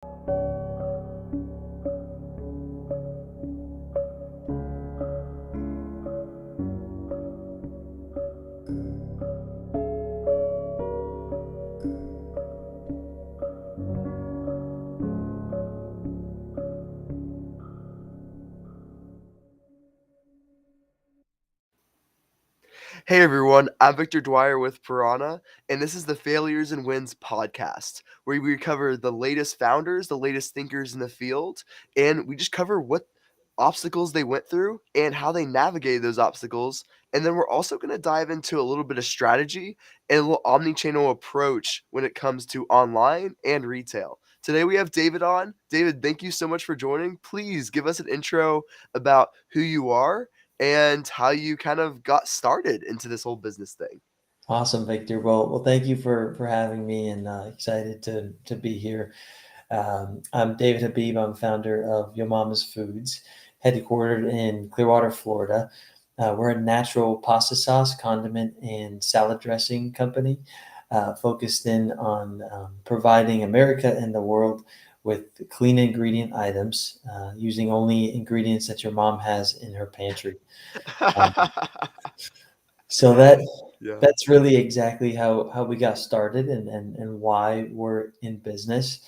Hey everyone, I'm Victor Dwyer with Piranha, and this is the Failures and Wins podcast, where we cover the latest founders, the latest thinkers in the field, and we just cover what obstacles they went through and how they navigated those obstacles. And then we're also going to dive into a little bit of strategy and a little omni-channel approach when it comes to online and retail. Today we have David on. David, thank you so much for joining. Please give us an intro about who you are and how you kind of got started into this whole business thing. Awesome, Victor. Well, thank you for having me, and excited to be here. I'm David Habib. I'm founder of Yo Mama's Foods, headquartered in Clearwater, Florida. We're a natural pasta sauce, condiment, and salad dressing company, focused in on providing America and the world with clean ingredient items, using only ingredients that your mom has in her pantry. Um, so Yeah. that's really exactly how we got started, and why we're in business.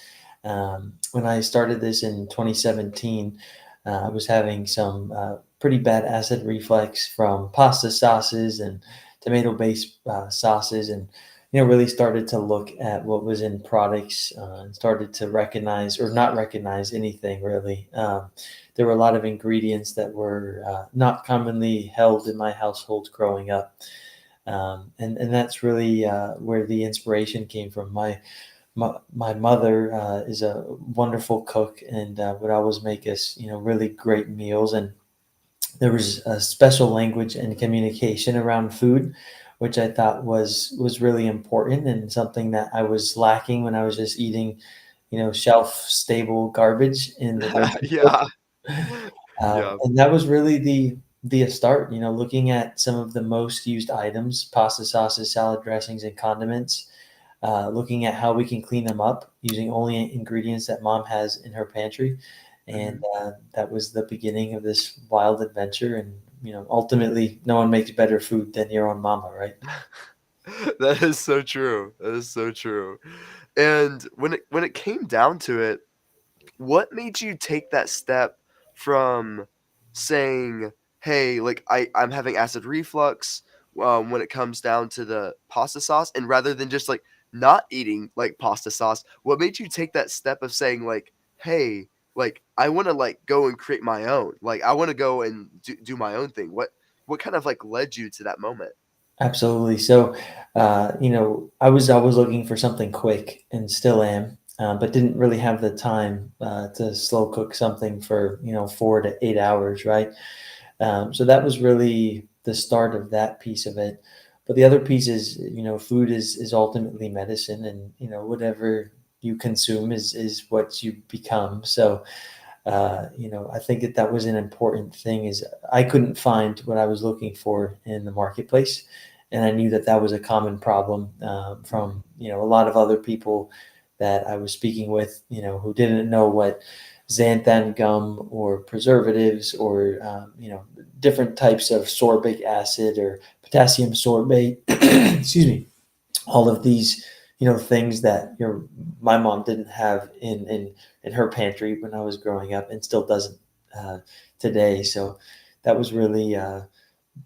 When I started this in 2017, I was having some pretty bad acid reflux from pasta sauces and tomato-based sauces, and really started to look at what was in products, and started to recognize or not recognize anything really. There were a lot of ingredients that were not commonly held in my household growing up. And that's really where the inspiration came from. My mother is a wonderful cook, and would always make us, really great meals. And there was a special language and communication around food, which I thought was really important, and something that I was lacking when I was just eating, shelf stable garbage in the grocery store. Yeah. Yeah. And that was really the start. Looking at some of the most used items: pasta sauces, salad dressings, and condiments. Looking at how we can clean them up using only ingredients that mom has in her pantry, and Mhm. that was the beginning of this wild adventure. And ultimately, no one makes better food than your own mama, right? That is so true. That is so true. And when it came down to it, what made you take that step from saying, "Hey, like I'm having acid reflux," when it comes down to the pasta sauce, and rather than just like not eating like pasta sauce, what made you take that step of saying like, "Hey, like I want to like go and create my own. Like I want to go and do my own thing." What kind of like led you to that moment? Absolutely. So, I was always looking for something quick, and still am, but didn't really have the time to slow cook something for 4 to 8 hours, right? So that was really the start of that piece of it. But the other piece is, food is ultimately medicine, and whatever you consume is what you become. So, I think that was an important thing. Is I couldn't find what I was looking for in the marketplace, and I knew that was a common problem, from a lot of other people that I was speaking with, who didn't know what xanthan gum or preservatives, or different types of sorbic acid or potassium sorbate. Excuse me. All of these, things that my mom didn't have in her pantry when I was growing up, and still doesn't uh, today. So that was really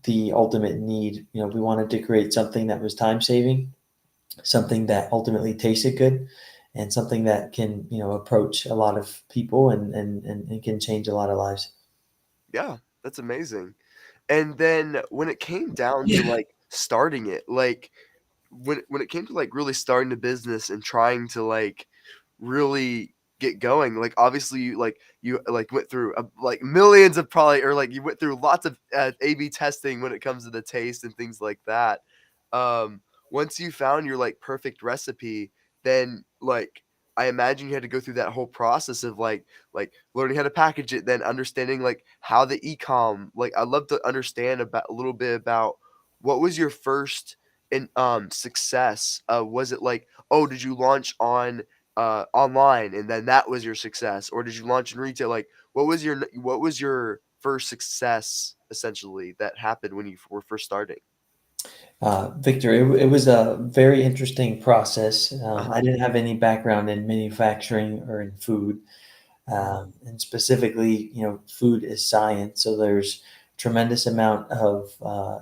the ultimate need. We wanted to create something that was time saving, something that ultimately tasted good, and something that can approach a lot of people, and can change a lot of lives. Yeah, that's amazing. And then when it came down to like starting it, like when it came to like really starting the business and trying to like really get going, like obviously you like went through like millions of probably or like you went through lots of A/B testing when it comes to the taste and things like that. Once you found your like perfect recipe, then like I imagine you had to go through that whole process of like learning how to package it, then understanding like how the ecom. Like I'd love to understand about a little bit about what was your first and success. Was it like, oh, did you launch on online, and then that was your success, or did you launch in retail? Like, what was your first success essentially that happened when you were first starting? Victor, it was a very interesting process. I Uh-huh. didn't have any background in manufacturing or in food. And specifically, food is science, so there's tremendous amount of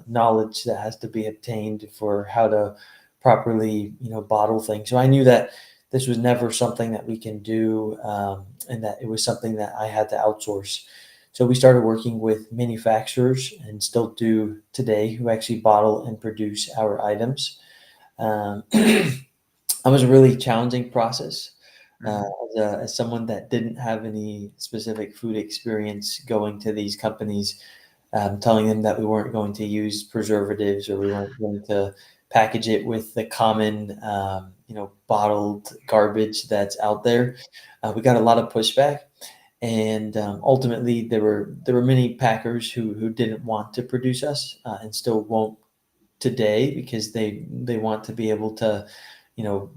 knowledge that has to be obtained for how to properly, bottle things. So I knew that this was never something that we can do, and that it was something that I had to outsource. So we started working with manufacturers, and still do today, who actually bottle and produce our items. That was a really challenging process. Mhm. As someone that didn't have any specific food experience, going to these companies, telling them that we weren't going to use preservatives, or we weren't going to package it with the common, bottled garbage that's out there. We got a lot of pushback, and ultimately there were many packers who didn't want to produce us, and still won't today, because they want to be able to,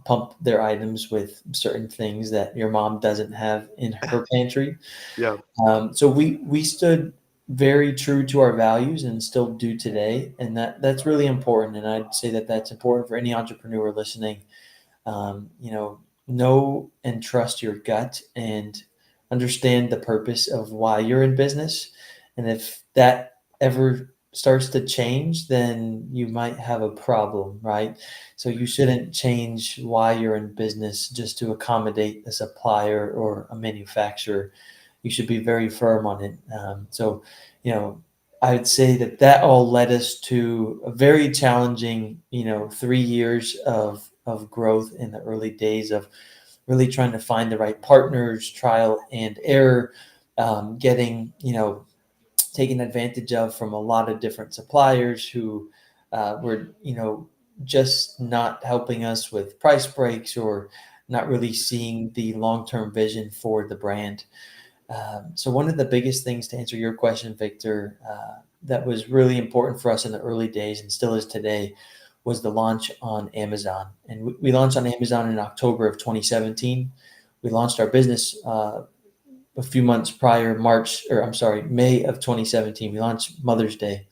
pump their items with certain things that your mom doesn't have in her pantry. Yeah. So we stood very true to our values, and still do today, and that's really important. And I'd say that that's important for any entrepreneur listening. Know and trust your gut, and understand the purpose of why you're in business. And if that ever starts to change, then you might have a problem, right? So you shouldn't change why you're in business just to accommodate a supplier or a manufacturer. You should be very firm on it. So, you know, I would say that that all led us to a very challenging, 3 years of growth in the early days of really trying to find the right partners, trial and error, getting, taken advantage of from a lot of different suppliers who were, just not helping us with price breaks, or not really seeing the long-term vision for the brand. So one of the biggest things, to answer your question, Victor, that was really important for us in the early days, and still is today, was the launch on Amazon. And we launched on Amazon in October of 2017. We launched our business a few months prior, May of 2017. We launched Mother's Day,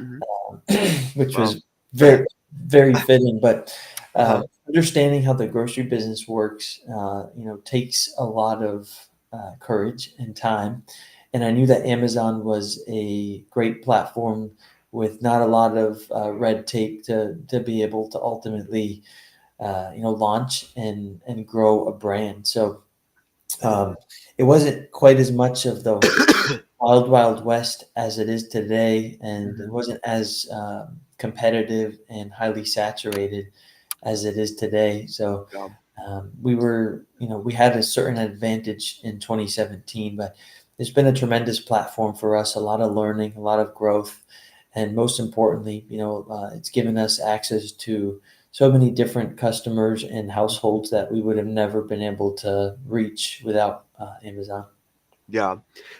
Mhm. which Wow. was very, very fitting. But Uh-huh. understanding how the grocery business works, takes a lot of courage and time. And I knew that Amazon was a great platform with not a lot of red tape to be able to ultimately, launch and grow a brand. So um, it wasn't quite as much of the wild, wild west as it is today, and it Mhm. wasn't as competitive and highly saturated as it is today. So Yeah. we had a certain advantage in 2017, but it's been a tremendous platform for us, a lot of learning, a lot of growth, and most importantly, it's given us access to so many different customers and households that we would have never been able to reach without Amazon. Yeah.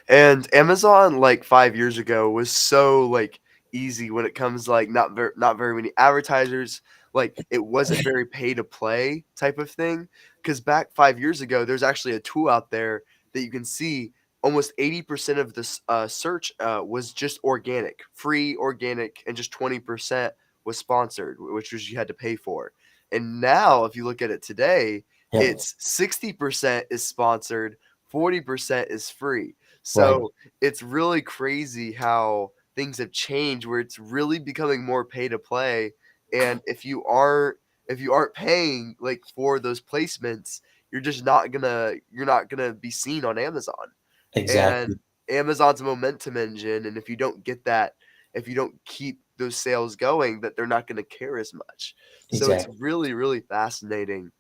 And Amazon, like, 5 years ago was so, like, easy when it comes to, like, not very many advertisers, like, it wasn't very pay to play type of thing. Because back 5 years ago, there's actually a tool out there that you can see almost 80% of this, search, was just organic, free organic, and just 20% was sponsored, which was you had to pay for. And now, if you look at it today, Yep. it's 60% is sponsored, 40% is free. Right. So, it's really crazy how things have changed where it's really becoming more pay to play, and if you aren't paying, like, for those placements, you're not gonna be seen on Amazon. And Exactly. Amazon's a momentum engine, and if you don't keep those sales going, that they're not gonna care as much. So it's Exactly. really, really fascinating.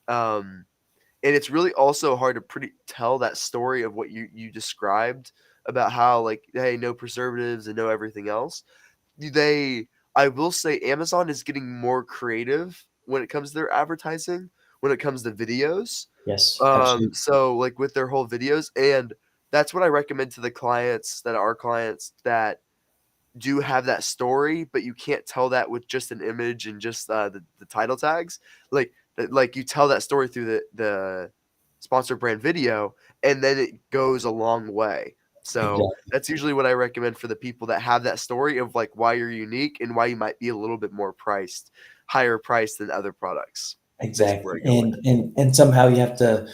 Um and it's really also hard to pretty tell that story of what you described about how, like, hey, no preservatives and no everything else. They I will say Amazon is getting more creative when it comes to their advertising, when it comes to videos. Yes. Absolutely. So, like, with their whole videos, and that's what I recommend to the clients that are clients that do have that story, but you can't tell that with just an image and just, the title tags. Like, like you tell that story through the sponsor brand video, and then it goes a long way. So Exactly. that's usually what I recommend for the people that have that story of like why you're unique and why you might be a little bit more priced, higher priced than other products. Is where Exactly. I go with it. And somehow you have to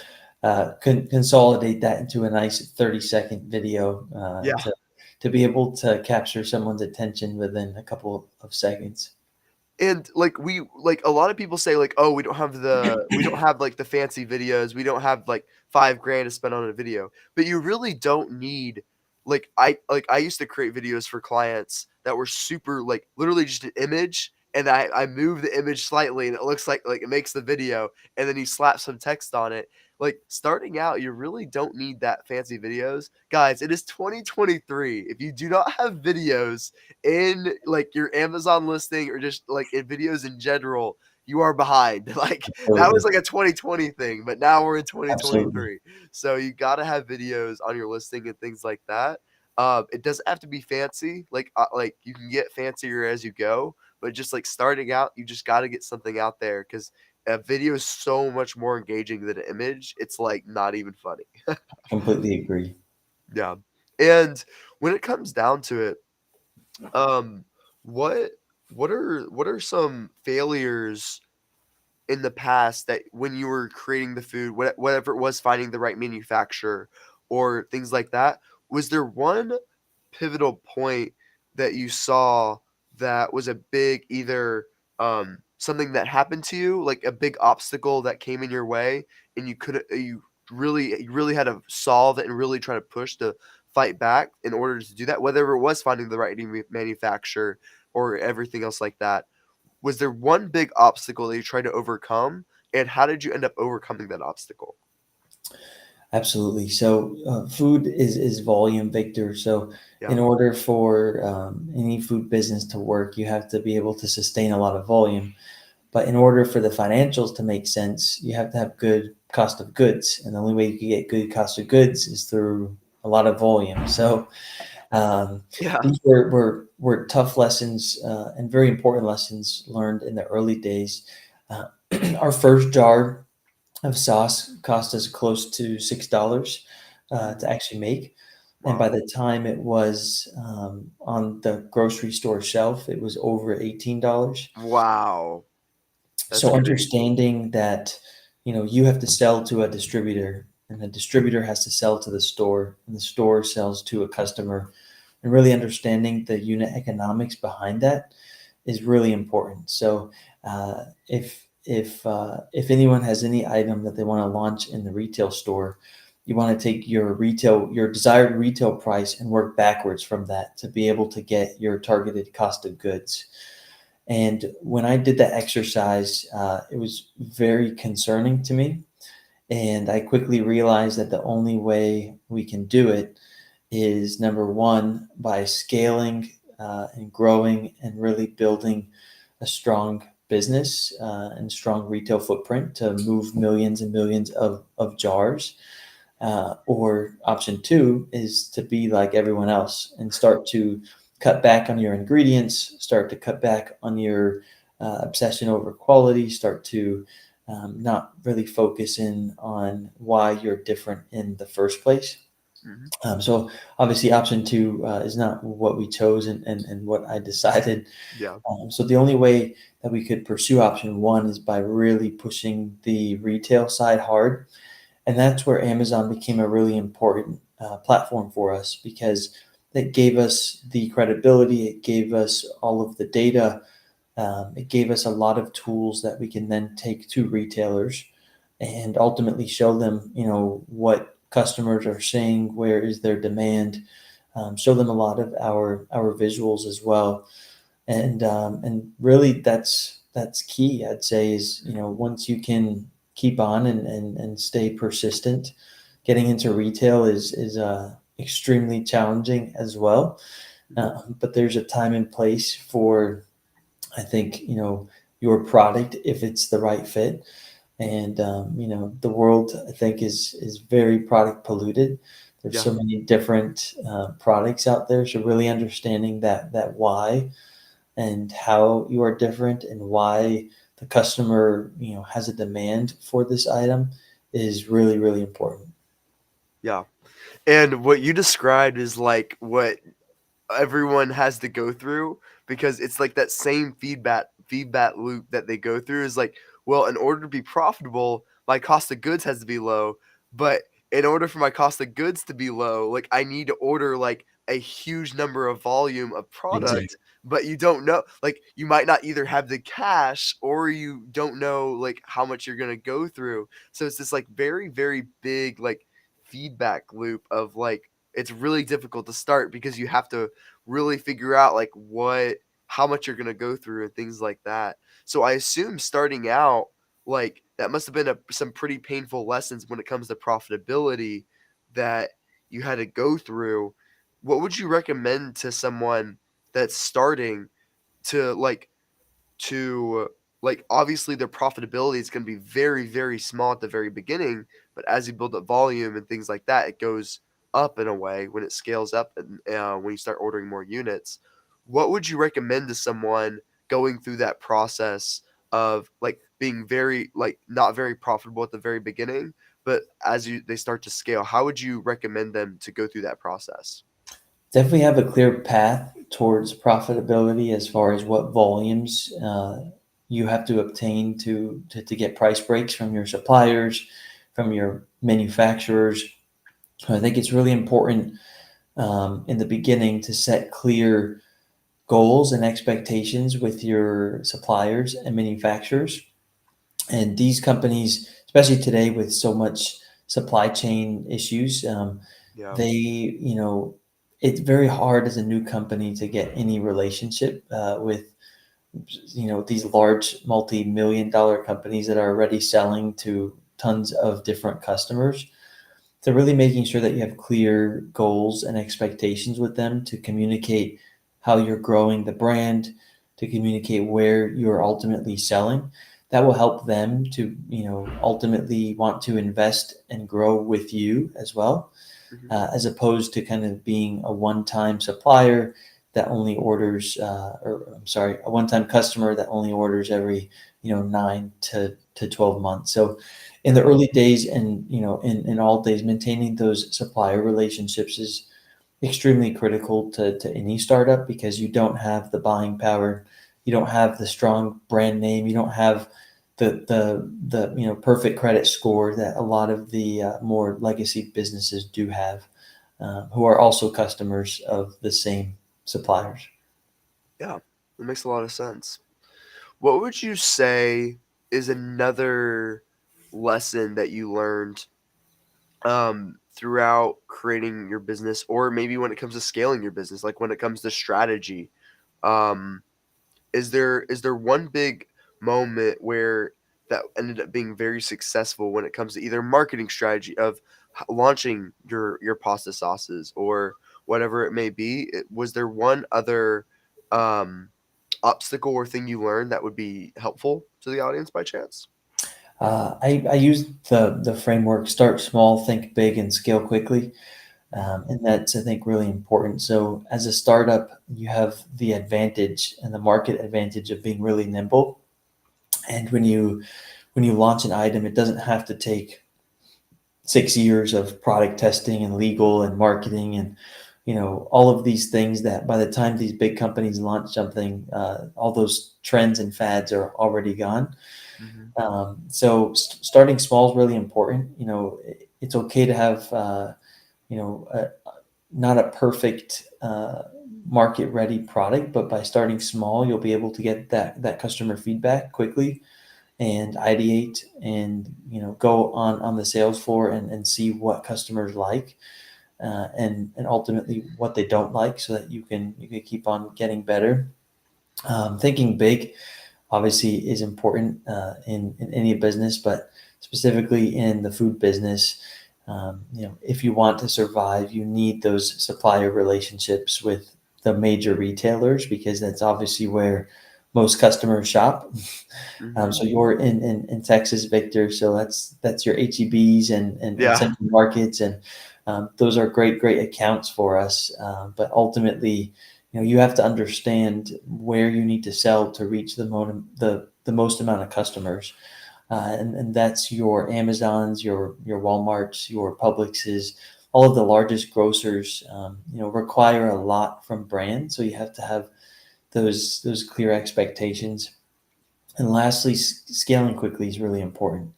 consolidate that into a nice 30-second video Yeah. to be able to capture someone's attention within a couple of seconds. And like like a lot of people say like, "Oh, we don't have like the fancy videos. We don't have like 5 grand to spend on a video." But you really don't need like I used to create videos for clients that were super like literally just an image and I move the image slightly and it looks like it makes the video and then you slap some text on it. Like starting out, you really don't need that fancy videos. Guys, it is 2023. If you do not have videos in like your Amazon listing or just like in videos in general, you are behind. Like that was Absolutely. like a 2020 thing, but now we're in Absolutely. 2023. So you got to have videos on your listing and things like that. It doesn't have to be fancy. Like you can get fancier as you go, but just like starting out, you just got to get something out there because a video is so much more engaging than an image. It's like not even funny. Completely agree. Yeah. And when it comes down to it, um, what what are some failures in the past that when you were creating the food, whatever it was, finding the right manufacturer or things like that, was there one pivotal point that you saw that was a big either something that happened to you, like a big obstacle that came in your way and you couldn't you really had to solve it and really try to push to fight back in order to do that, whether it was finding the right manufacturer or everything else like that. Was there one big obstacle that you tried to overcome, and how did you end up overcoming that obstacle? Absolutely. So, food is volume, Victor. So, in Yeah. order for any food business to work, you have to be able to sustain a lot of volume. But in order for the financials to make sense, you have to have good cost of goods, and the only way you can get good cost of goods is through a lot of volume. So, um, Yeah. these were tough lessons and very important lessons learned in the early days. Uh, our first jar of sauce cost us close to $6 to Mhm. actually make. And by Wow. the time it was on the grocery store shelf, it was over $18. Wow. That's So crazy. understanding that, you have to sell to a distributor, and the distributor has to sell to the store, and the store sells to a customer, and really understanding the unit economics behind that is really important. So if anyone has any item that they want to launch in the retail store, you want to take your desired retail price and work backwards from that to be able to get your targeted cost of goods. And when I did that exercise, it was very concerning to me. And I quickly realized that the only way we can do it is number one, by scaling and growing and really building a strong business and strong retail footprint to move millions and millions of jars. Or option two is to be like everyone else and start to cut back on your ingredients, start to cut back on your obsession over quality, start to not really focus in on why you're different in the first place. Mhm. So obviously option two is not what we chose and what I decided. Yeah. So the only way that we could pursue option one is by really pushing the retail side hard, and that's where Amazon became a really important platform for us because it gave us the credibility, it gave us all of the data, it gave us a lot of tools that we can then take to retailers and ultimately show them, what customers are saying, where is their demand, show them a lot of our visuals as well, and really that's key. I'd say is once you can keep on and stay persistent, getting into retail is extremely challenging as well. Mhm. But there's a time and place for, I think, your product if it's the right fit. And the world, I think, is very product polluted. There's Yeah. so many different products out there. So really understanding that why and how you are different and why the customer, has a demand for this item is really, really important. Yeah. And what you described is like what everyone has to go through, because it's like that same feedback loop that they go through is like, well, in order to be profitable, my cost of goods has to be low, but in order for my cost of goods to be low, like I need to order like a huge number of volume of Exactly. product, but you don't know, like you might not either have the cash or you don't know like how much you're going to go through. So it's this like very very big like feedback loop of like it's really difficult to start because you have to really figure out like how much you're going to go through and things like that. So I assume starting out, like that must have been some pretty painful lessons when it comes to profitability that you had to go through. What would you recommend to someone that's starting to to like obviously their profitability is going to be very very small at the very beginning, but as you build up volume and things like that, it goes up in a way when it scales up, and when you start ordering more units. What would you recommend to someone going through that process of like being very like not very profitable at the very beginning, but as they start to scale, how would you recommend them to go through that process? Definitely have a clear path towards profitability as far as what volumes you have to obtain to get price breaks from your suppliers, from your manufacturers. So I think it's really important in the beginning to set clear goals and expectations with your suppliers and manufacturers. And these companies, especially today with so much supply chain issues, Yeah. they, it's very hard as a new company to get any relationship with, these large multi-million dollar companies that are already selling to tons of different customers. So really making sure that you have clear goals and expectations with them to communicate how you're growing the brand, to communicate where you're ultimately selling. That will help them to, ultimately want to invest and grow with you as well, Hmm. as opposed to kind of being a one-time supplier that only orders, or I'm sorry, a one-time customer that only orders every, 9 to 12 months. So in Yeah. the early days and, in all days, maintaining those supplier relationships is extremely critical to any startup because you don't have the buying power, you don't have the strong brand name, you don't have the perfect credit score that a lot of the more legacy businesses do have, who are also customers of the same suppliers. Yeah, that makes a lot of sense. What would you say is another lesson that you learned throughout creating your business, or maybe when it comes to scaling your business, like when it comes to strategy? Um, is there one big moment where that ended up being very successful when it comes to either marketing strategy of launching your pasta sauces or whatever it may be? Was there one other um, obstacle or thing you learned that would be helpful to the audience by chance? I use the framework start small, think big, and scale quickly. Mhm, And that's, I think, really important. So as a startup, you have the advantage and the market advantage of being really nimble. And when you launch an item, it doesn't have to take 6 years of product testing and legal and marketing and all of these things that by the time these big companies launch something, all those trends and fads are already gone. mhm. So starting small is really important. It's okay to have you know a, not a perfect market ready product, but by starting small, you'll be able to get that customer feedback quickly and ideate and go on the sales floor and see what customers like, and ultimately what they don't like, so that you can keep on getting better. Thinking big obviously is important in any business, but specifically in the food business. If you want to survive, you need those supplier relationships with the major retailers because that's obviously where most customers shop. So Mhm. you're in Texas, Victor. So that's your HEBs and Yeah. central markets, and those are great accounts for us. But ultimately, you have to understand where you need to sell to reach the the most amount of customers. And that's your Amazons, your Walmarts, your Publixes, all of the largest grocers. Require a lot from brands, so you have to have those clear expectations. And lastly, scaling quickly is really important.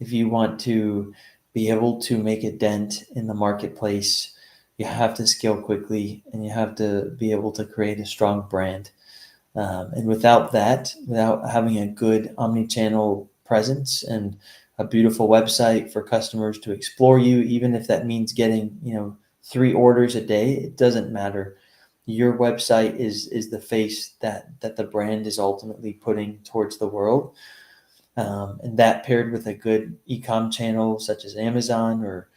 If you want to be able to make a dent in the marketplace, you have to scale quickly, and you have to be able to create a strong brand. And without that, without having a good omni-channel presence and a beautiful website for customers to explore you, even if that means getting, 3 orders a day, it doesn't matter. Your website is the face that the brand is ultimately putting towards the world. And that paired with a good e-com channel such as Amazon or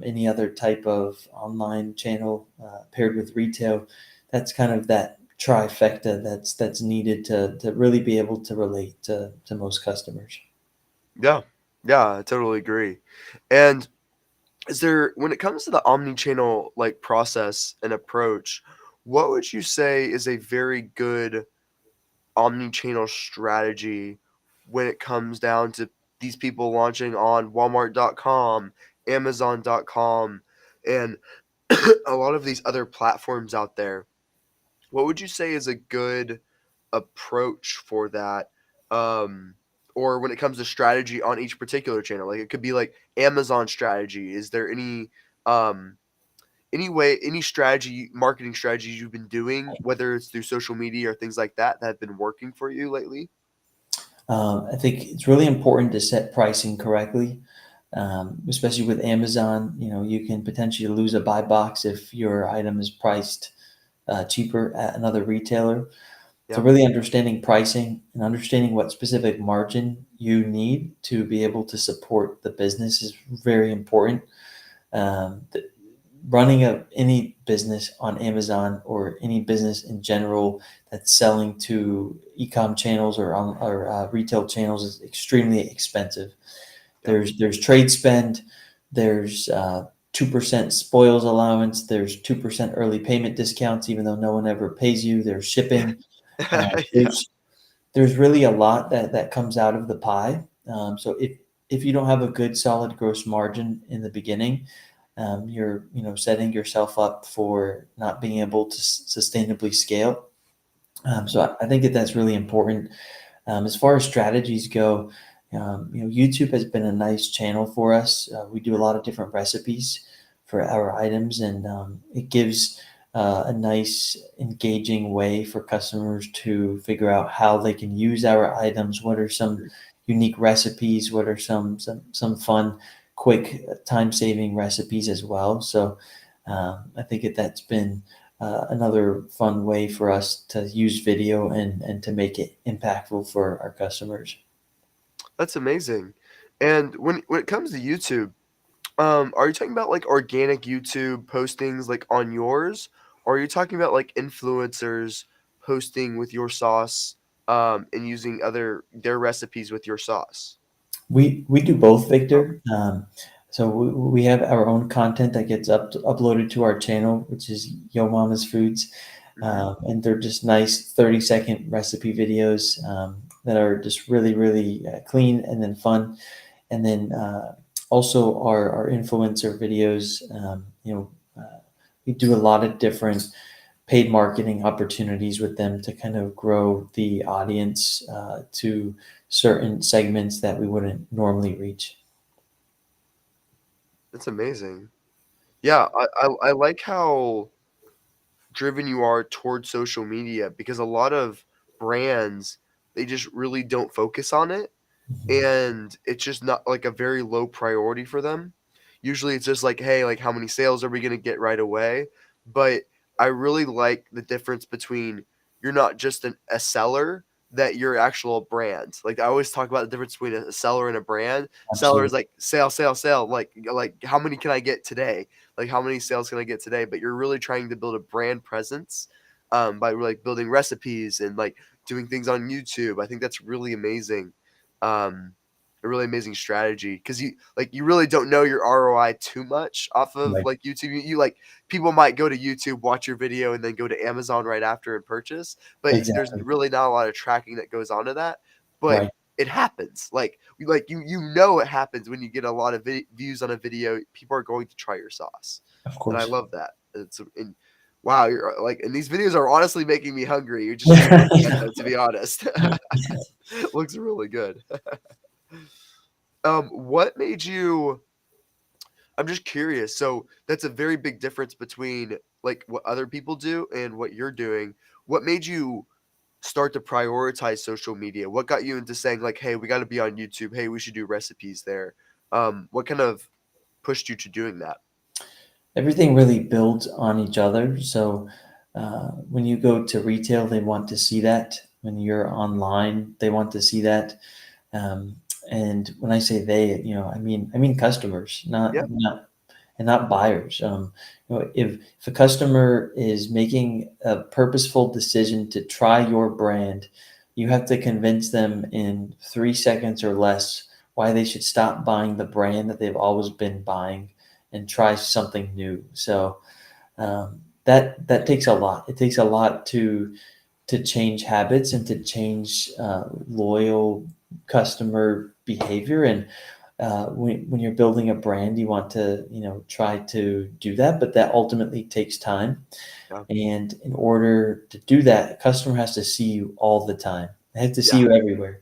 any other type of online channel paired with retail, that's kind of that trifecta that's needed to really be able to relate to most customers. Yeah. Yeah, I totally agree. And is there when it comes to the omni-channel, like, process and approach, what would you say is a very good omni-channel strategy when it comes down to these people launching on Walmart.com, Amazon.com, and a lot of these other platforms out there? What would you say is a good approach for that? Um, or when it comes to strategy on each particular channel, like it could be like Amazon strategy. Is there um, any strategy, marketing strategies you've been doing, whether it's through social media or things like that, that have been working for you lately? I think it's really important to set pricing correctly, especially with Amazon. You can potentially lose a buy box if your item is priced cheaper at another retailer. So Yeah. really understanding pricing and understanding what specific margin you need to be able to support the business is very important. The, Running any business on Amazon or any business in general that's selling to e-com channels or retail channels is extremely expensive. Yeah. There's trade spend, there's 2% spoils allowance, there's 2% early payment discounts, even though no one ever pays you. There's shipping. Uh, Yeah. there's really a lot that comes out of the pie. So if you don't have a good solid gross margin in the beginning, you're setting yourself up for not being able to sustainably scale. So I think that that's really important. As far as strategies go, YouTube has been a nice channel for us. We do a lot of different recipes for our items, and it gives a nice, engaging way for customers to figure out how they can use our items. What are some unique recipes? What are some fun, quick, time-saving recipes as well? So I think that's been another fun way for us to use video and to make it impactful for our customers. That's amazing. And when it comes to YouTube, are you talking about like organic YouTube postings like on yours, or are you talking about like influencers posting with your sauce, and using their recipes with your sauce? We do both, Okay. Victor. So we have our own content that gets uploaded to our channel, which is Yo Mama's Foods, Mhm. and they're just nice 30-second recipe videos that are just really really clean and then fun. And then also our influencer videos. We do a lot of different paid marketing opportunities with them to kind of grow the audience to certain segments that we wouldn't normally reach. That's amazing. Yeah, I like how driven you are towards social media because a lot of brands, they just really don't focus on it, Mhm. and it's just not like a very low priority for them. Usually it's just like, "Hey, like how many sales are we gonna get right away?" But I really like the difference between you're not just a seller, that you're actual brand. Like I always talk about the difference between a seller and a brand. Seller is Absolutely. like sale, sale, sale. Like how many can I get today? Like how many sales can I get today? But you're really trying to build a brand presence, by like building recipes and like doing things on YouTube. I think that's really amazing. Um, a really amazing strategy because you really don't know your ROI too much off of Right. like YouTube. You like people might go to YouTube, watch your video, and then go to Amazon right after and purchase, but there's Exactly. really not a lot of tracking that goes onto that. but Right. it happens. Like you know it happens when you get a lot of views on a video. People are going to try your sauce, Of and I course. love that. Wow, you're like, and these videos are honestly making me hungry. You're just looking at them, to be honest. Looks really good. What made you? I'm just curious. So that's a very big difference between like what other people do and what you're doing. What made you start to prioritize social media? What got you into saying like, "Hey, we got to be on YouTube. Hey, we should do recipes there." What kind of pushed you to doing that? Everything really builds on each other. So when you go to retail, they want to see that. When you're online, they want to see that. Um, and when I say they, I mean customers, not Yeah, not and not buyers. If a customer is making a purposeful decision to try your brand, you have to convince them in 3 seconds or less why they should stop buying the brand that they've always been buying and try something new. So that takes a lot. It takes a lot to change habits and to change loyal customer behavior. And when you're building a brand, you want to try to do that, but that ultimately takes time. yeah, And in order to do that, a customer has to see you all the time. They have to see yeah. you everywhere.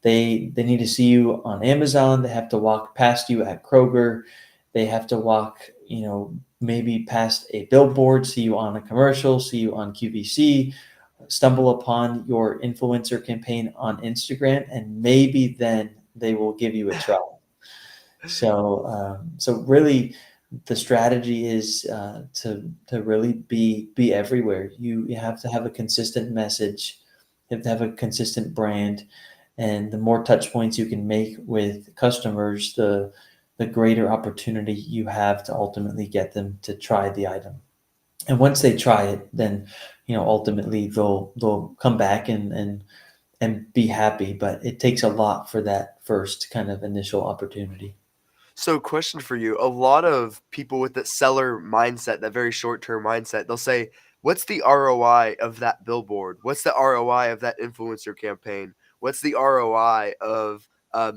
They need to see you on Amazon. They have to walk past you at Kroger. They have to walk, maybe past a billboard, see you on a commercial, see you on QVC, stumble upon your influencer campaign on Instagram, and maybe then they will give you a try. So really, the strategy is to really be everywhere. You have to have a consistent message. You have to have a consistent brand, and the more touch points you can make with customers, the greater opportunity you have to ultimately get them to try the item. And once they try it, then ultimately they'll come back and be happy. But it takes a lot for that first kind of initial opportunity. So, question for you. A lot of people with that seller mindset, that very short-term mindset, they'll say, "What's the ROI of that billboard? What's the ROI of that influencer campaign? What's the ROI of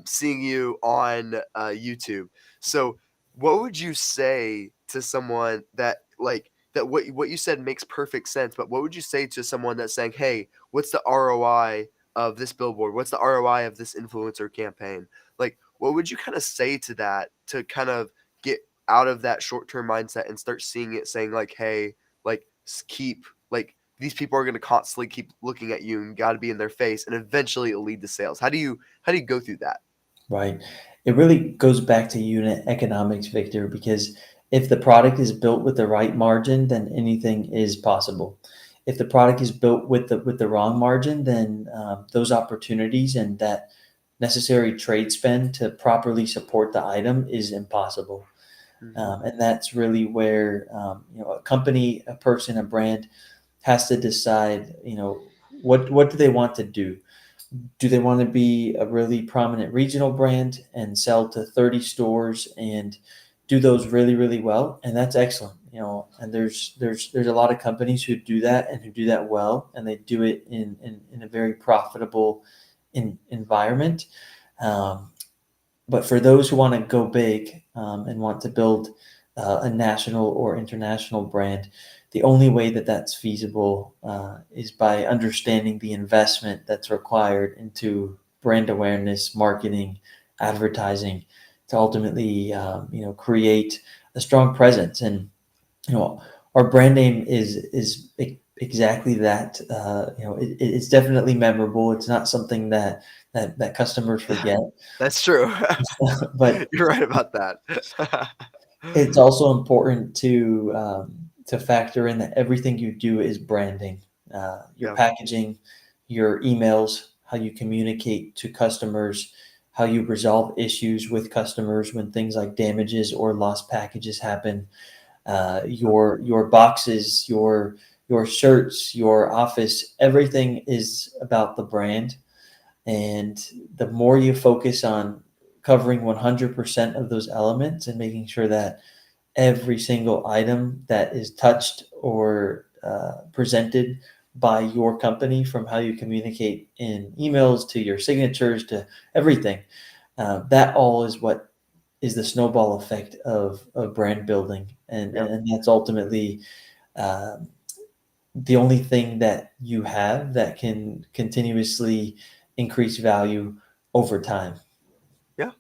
seeing you on YouTube?" So, what would you say to someone that like that? What you said makes perfect sense, but what would you say to someone that's saying, "Hey, what's the ROI of this billboard? What's the ROI of this influencer campaign?" Like, what would you kinda say to that to kind of get out of that short-term mindset and start seeing it saying like, "Hey, like, keep like, these people are gonna constantly keep looking at you and gotta be in their face, and eventually it'll lead to sales." How do you go through that? Right. It really goes back to unit economics, Victor, because if the product is built with the right margin, then anything is possible. If the product is built with the wrong margin, then those opportunities and that necessary trade spend to properly support the item is impossible. Mhm. And that's really where a company, a person, a brand has to decide. What do they want to do? Do they want to be a really prominent regional brand and sell to 30 stores and do those really, really well? And that's excellent. And there's a lot of companies who do that and who do that well, and they do it in a very profitable environment. Um, but for those who want to go big and want to build a national or international brand, the only way that that's feasible is by understanding the investment that's required into brand awareness, marketing, advertising, to ultimately create a strong presence. And you know our brand name is exactly that. It's definitely memorable. It's not something that customers forget. That's true. But You're right about that. it's also important to factor in that everything you do is branding. Your Yeah. packaging, your emails, how you communicate to customers, how you resolve issues with customers when things like damages or lost packages happen. Your boxes, your shirts, your office, everything is about the brand. And the more you focus on covering 100% of those elements and making sure that every single item that is touched or presented by your company, from how you communicate in emails to your signatures to everything. That all is what is the snowball effect of brand building, Yeah. and that's ultimately uh, the only thing that you have that can continuously increase value over time. Yeah.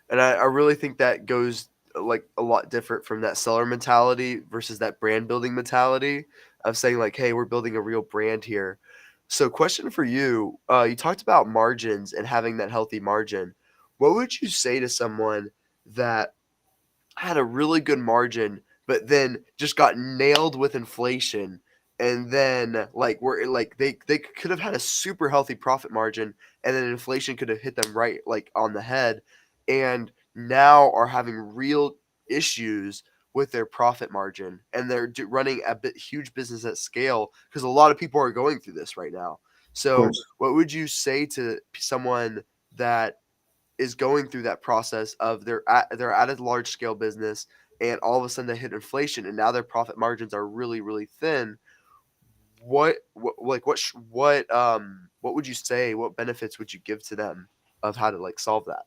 And I really think that goes like a lot different from that seller mentality versus that brand building mentality of saying like, hey, we're building a real brand here. So question for you, you talked about margins and having that healthy margin. What would you say to someone that had a really good margin, but then just got nailed with inflation. And then like they could have had a super healthy profit margin, and then inflation could have hit them right like on the head, and now are having real issues with their profit margin, and they're running a bit huge business at scale because a lot of people are going through this right now. Of So, course. what would you say to someone that is going through that process of they're at a large scale business and all of a sudden they hit inflation and now their profit margins are really really thin. What would you say, what benefits would you give to them of how to like solve that?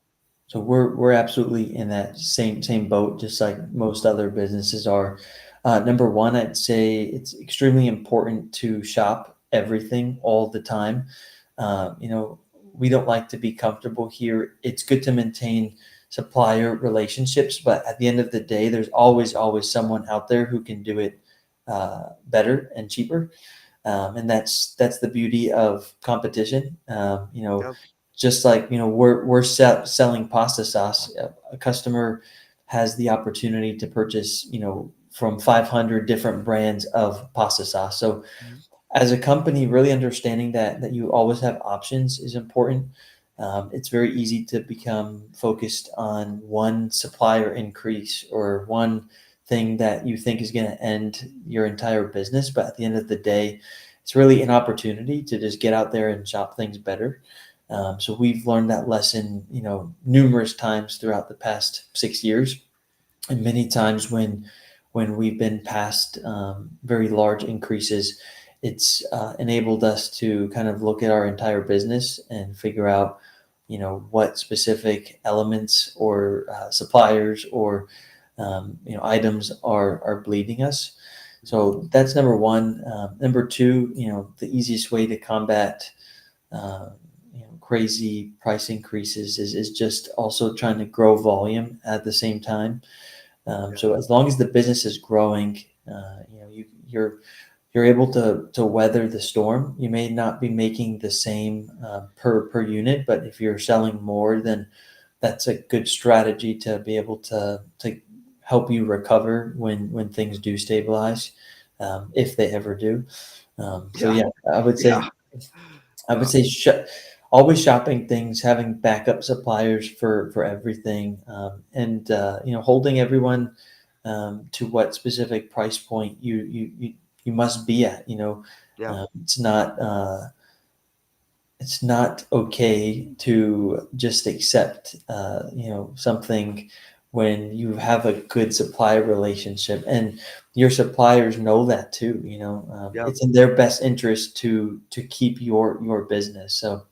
So we're absolutely in that same boat, just like most other businesses are. Number one, I'd say it's extremely important to shop everything all the time. You know, we don't like to be comfortable here. It's good to maintain supplier relationships, but at the end of the day, there's always someone out there who can do it better and cheaper. And that's the beauty of competition. Yeah. Just like we're selling pasta sauce, a customer has the opportunity to purchase from 500 different brands of pasta sauce. So Mhm. as a company, really understanding that you always have options is important. It's very easy to become focused on one supplier increase or one thing that you think is going to end your entire business. But at the end of the day, it's really an opportunity to just get out there and shop things better. So we've learned that lesson, numerous times throughout the past 6 years, and many times when we've been past very large increases, it's enabled us to kind of look at our entire business and figure out, what specific elements or suppliers or items are bleeding us. So that's number one. Number two, the easiest way to combat uh, crazy price increases is just also trying to grow volume at the same time. Yeah. So as long as the business is growing, you're able to weather the storm. You may not be making the same per unit, but if you're selling more, then that's a good strategy to be able to help you recover when things do stabilize, if they ever do. So Yeah. yeah, I would Yeah. say I would Uh, say always shopping things, having backup suppliers for everything, and holding everyone to what specific price point you must be at. yeah. It's not okay to just accept something when you have a good supply relationship and your suppliers know that too. Yeah. It's in their best interest to keep your business. So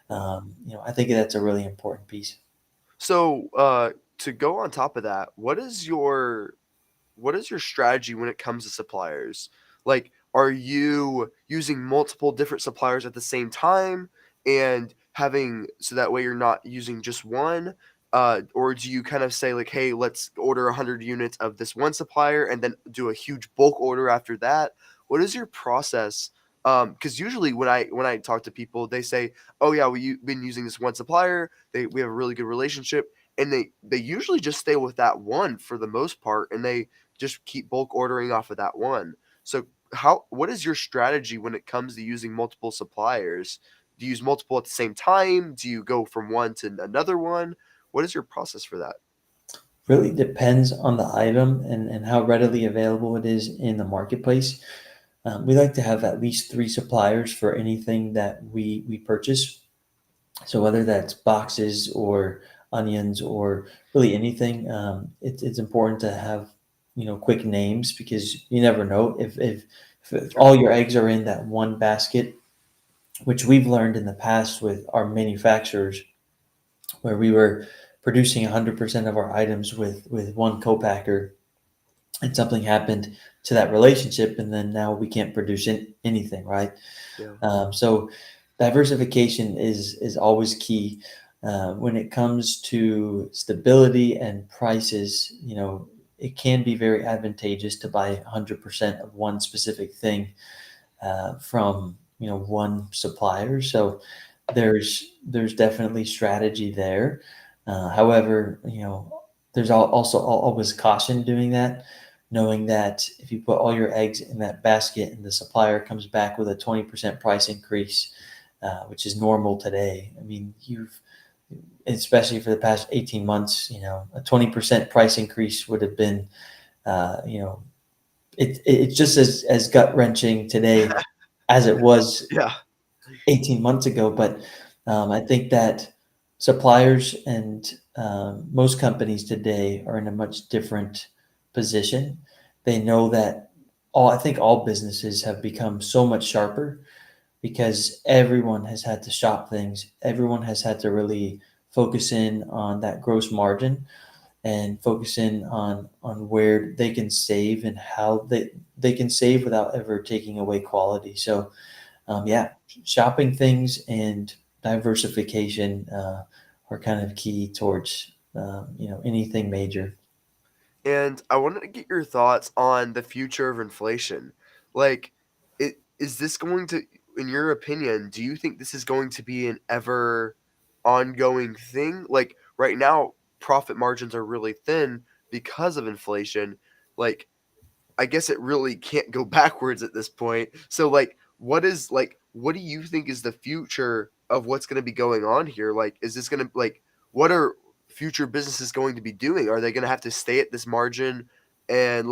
I think that's a really important piece. So to go on top of that, what is your strategy when it comes to suppliers? Like, are you using multiple different suppliers at the same time and having so that way you're not using just one? Or do you kind of say like, hey, let's order 100 units of this one supplier and then do a huge bulk order after that? What is your process? Because usually when I talk to people, they say, "Oh yeah, we've been using this one supplier. We have a really good relationship," and they usually just stay with that one for the most part, and they just keep bulk ordering off of that one. So what is your strategy when it comes to using multiple suppliers? Do you use multiple at the same time? Do you go from one to another one? What is your process for that? Really depends on the item and how readily available it is in the marketplace. We like to have at least three suppliers for anything that we purchase. So whether that's boxes or onions or really anything, it's important to have quick names, because you never know if If Sure. all your eggs are in that one basket, which we've learned in the past with our manufacturers, where we were producing 100% of our items with one co-packer, and something happened to that relationship, and then now we can't produce anything, right? Yeah. So diversification is always key when it comes to stability and prices. It can be very advantageous to buy 100% of one specific thing from one supplier. So there's definitely strategy there. However, there's also always caution doing that, knowing that if you put all your eggs in that basket and the supplier comes back with a 20% price increase, which is normal today. I mean, especially for the past 18 months, a 20% price increase would have been, it's just as gut wrenching today as it was Yeah. 18 months ago. But I think that suppliers and most companies today are in a much different position. They know that I think all businesses have become so much sharper because everyone has had to shop things. Everyone has had to really focus in on that gross margin and focus in on where they can save and how they can save without ever taking away quality. So yeah, shopping things and diversification are kind of key towards anything major. And I wanted to get your thoughts on the future of inflation. Like, is this going to, in your opinion, do you think this is going to be an ever ongoing thing? Like, right now, profit margins are really thin because of inflation. Like, I guess it really can't go backwards at this point. So what do you think is the future of what's going to be going on here? Like is this going to what are future businesses going to be doing? Are they going to have to stay at this margin and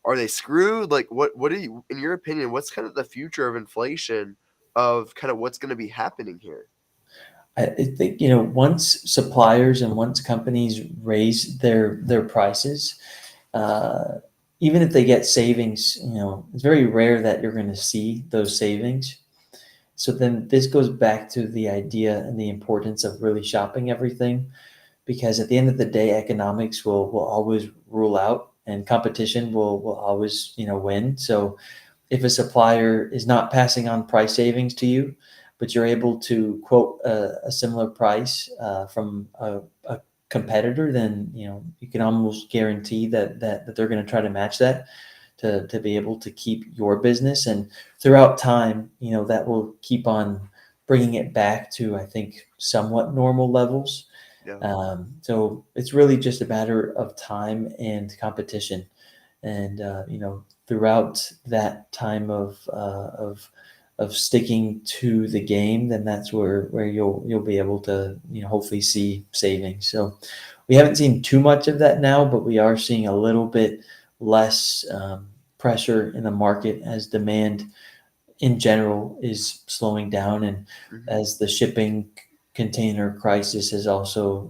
are they screwed? Like what do you in your opinion what's kind of the future of inflation of kind of what's going to be happening here? I think once suppliers and once companies raise their prices, uh, even if they get savings, it's very rare that you're going to see those savings. So then this goes back to the idea and the importance of really shopping everything, because at the end of the day, economics will always rule out, and competition will always win. So if a supplier is not passing on price savings to you, but you're able to quote a similar price from a competitor, then you can almost guarantee that they're going to try to match that to be able to keep your business. And throughout time, that will keep on bringing it back to, I think, somewhat normal levels. Yeah. So it's really just a matter of time and competition. And throughout that time of sticking to the game, then that's where you'll be able to hopefully see savings. So we haven't seen too much of that now, but we are seeing a little bit less pressure in the market as demand in general is slowing down, and Mhm. as the shipping container crisis has also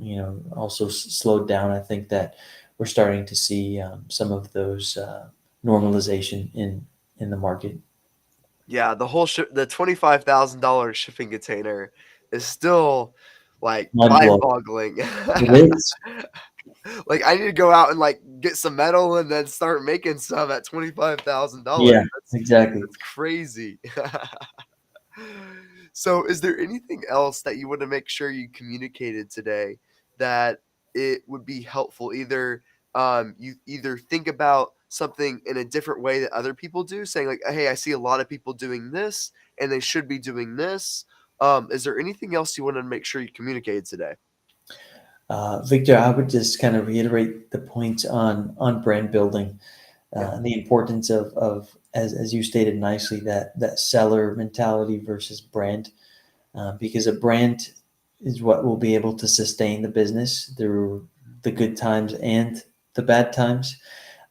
slowed down. I think that we're starting to see some of those normalization in the market. Yeah, the $25,000 shipping container is still Mind blow. mind-boggling. It is. Like, I need to go out and, get some metal and then start making some at $25,000. Yeah, exactly. That's crazy. So, is there anything else that you wanna make sure you communicated today that it would be helpful? Either, you either think about something in a different way that other people do, saying like, "Hey, I see a lot of people doing this, and they should be doing this." Is there anything else you wanna make sure you communicated today? Victor, I would just kind of reiterate the points on brand building Yeah. and the importance of as you stated nicely, that seller mentality versus brand, because a brand is what will be able to sustain the business through the good times and the bad times.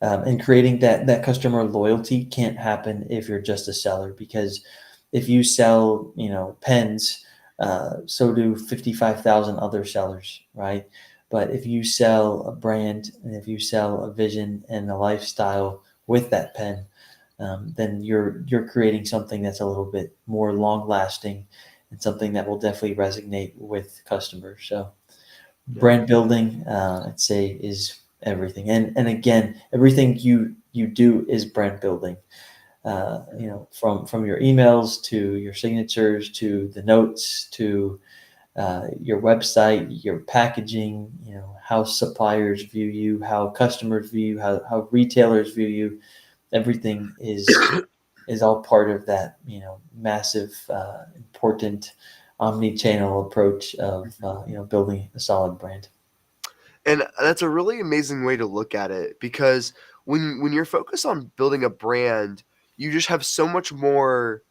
And creating that customer loyalty can't happen if you're just a seller, because if you sell pens, so do 55,000 other sellers, right? But if you sell a brand and if you sell a vision and a lifestyle with that pen, then you're creating something that's a little bit more long lasting and something that will definitely resonate with customers. So Yeah. brand building, I'd say, is everything. And again, everything you do is brand building. From your emails to your signatures to the notes to your website, your packaging, how suppliers view you, how customers view you, how retailers view you. Everything is all part of that, massive, important omni-channel approach of building a solid brand. And that's a really amazing way to look at it because when you're focused on building a brand, you just have so much more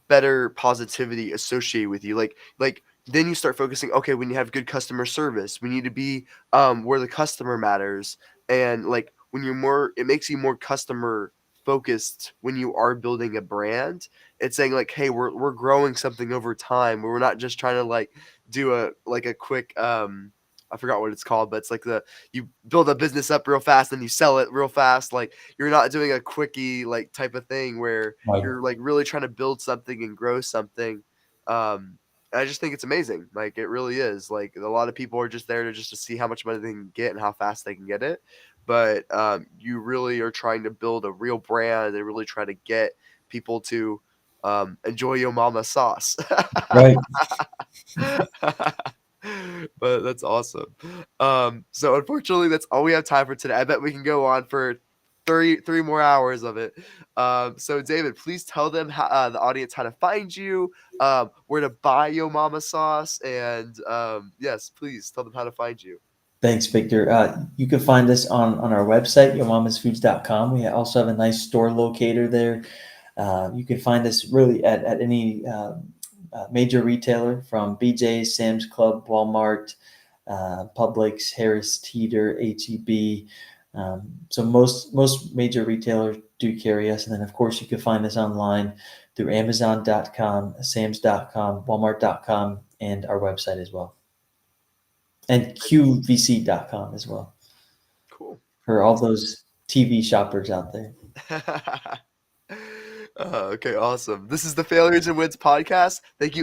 better positivity associated with you. Like then you start focusing, okay, when you have good customer service, we need to be where the customer matters. And like when you're more it makes you more customer focused when you are building a brand. It's saying like, hey, we're growing something over time where we're not just trying to like do a quick I forgot what it's called, but it's like you build a business up real fast and you sell it real fast. Like you're not doing a quickie like type of thing where Right. you're like really trying to build something and grow something. And I just think it's amazing. Like it really is. Like a lot of people are just there to see how much money they can get and how fast they can get it. But you really are trying to build a real brand and really try to get people to enjoy your mama sauce. Right. But that's awesome. So unfortunately, that's all we have time for today. I bet we can go on for three more hours of it. So David, please tell them the audience how to find you, where to buy Yo Mama sauce, and yes, please tell them how to find you. Thanks, Victor. You can find us on our website, yourmamasfoods.com. We also have a nice store locator there. You can find us really at any major retailer, from BJ's, Sam's Club, Walmart, Publix, Harris Teeter, HEB. So most major retailers do carry us. And then, of course, you can find us online through Amazon.com, Sam's.com, Walmart.com, and our website as well. And QVC.com as well Cool. for all Awesome. those TV shoppers out there. Okay, awesome. This is the Failures and Wins podcast. Thank you